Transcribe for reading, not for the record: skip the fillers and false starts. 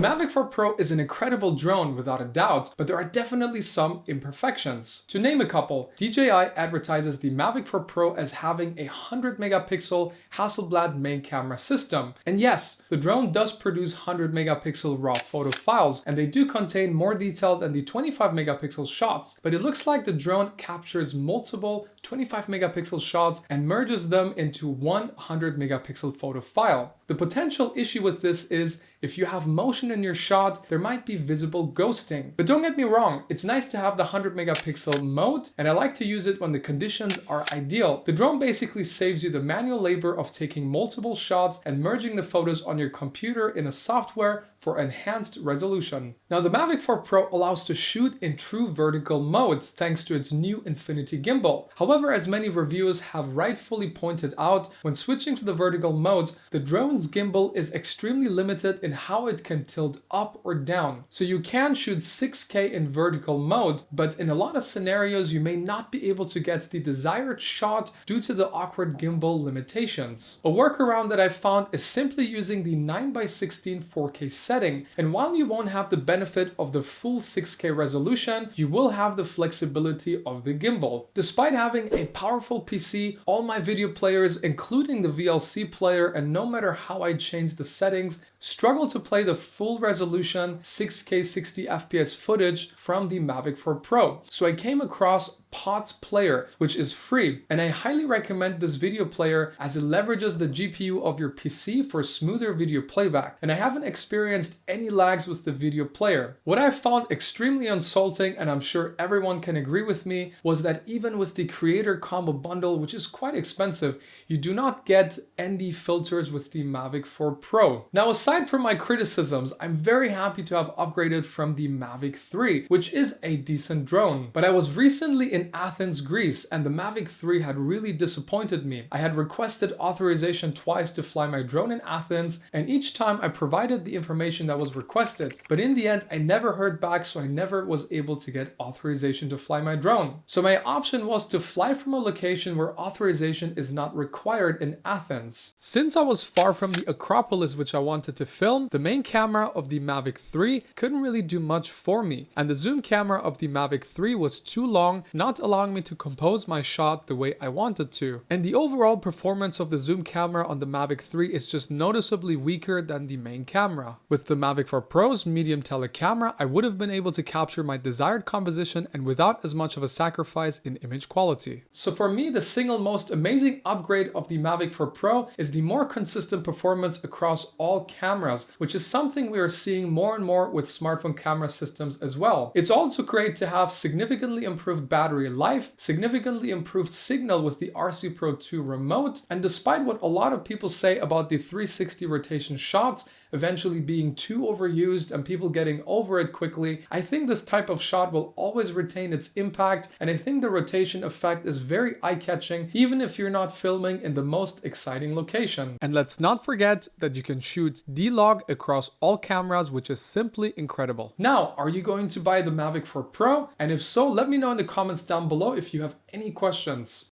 The Mavic 4 Pro is an incredible drone without a doubt, but there are definitely some imperfections. To name a couple, DJI advertises the Mavic 4 Pro as having a 100 megapixel Hasselblad main camera system. And yes, the drone does produce 100 megapixel raw photo files, and they do contain more detail than the 25 megapixel shots, but it looks like the drone captures multiple 25 megapixel shots and merges them into one 100 megapixel photo file. The potential issue with this is if you have motion in your shot, there might be visible ghosting. But don't get me wrong, it's nice to have the 100 megapixel mode, and I like to use it when the conditions are ideal. The drone basically saves you the manual labor of taking multiple shots and merging the photos on your computer in a software for enhanced resolution. Now the Mavic 4 Pro allows to shoot in true vertical modes thanks to its new infinity gimbal. However, as many reviewers have rightfully pointed out, when switching to the vertical modes, the drone's gimbal is extremely limited in how it can tilt up or down. So you can shoot 6K in vertical mode, but in a lot of scenarios you may not be able to get the desired shot due to the awkward gimbal limitations. A workaround that I found is simply using the 9x16 4K setting, and while you won't have the benefit of the full 6K resolution, you will have the flexibility of the gimbal. Despite having a powerful PC, all my video players, including the VLC player, and no matter how I change the settings, struggle to play the full resolution 6K 60 FPS footage from the Mavic 4 Pro. So I came across Pot's Player, which is free, and I highly recommend this video player as it leverages the GPU of your PC for smoother video playback, and I haven't experienced any lags with the video player. What I found extremely insulting, and I'm sure everyone can agree with me, was that even with the creator combo bundle, which is quite expensive, you do not get ND filters with the Mavic 4 Pro. Now, aside from my criticisms, I'm very happy to have upgraded from the Mavic 3, which is a decent drone. But I was recently in Athens, Greece, and the Mavic 3 had really disappointed me. I had requested authorization twice to fly my drone in Athens, and each time I provided the information that was requested. But in the end, I never heard back, so I never was able to get authorization to fly my drone. So my option was to fly from a location where authorization is not required in Athens. Since I was far from the Acropolis which I wanted to film, the main camera of the Mavic 3 couldn't really do much for me, and the zoom camera of the Mavic 3 was too long, not allowing me to compose my shot the way I wanted to. And the overall performance of the zoom camera on the Mavic 3 is just noticeably weaker than the main camera. With the Mavic 4 Pro's medium tele camera, I would have been able to capture my desired composition and without as much of a sacrifice in image quality. So for me, the single most amazing upgrade of the Mavic 4 Pro is the more consistent performance across all cameras, which is something we are seeing more and more with smartphone camera systems as well. It's also great to have significantly improved battery life, significantly improved signal with the RC Pro 2 remote, and despite what a lot of people say about the 360 rotation shots eventually being too overused and people getting over it quickly, I think this type of shot will always retain its impact, and I think the rotation effect is very eye-catching even if you're not filming in the most exciting location. And let's not forget that you can shoot D-Log across all cameras, which is simply incredible. Now, are you going to buy the Mavic 4 Pro? And if so, let me know in the comments down below if you have any questions.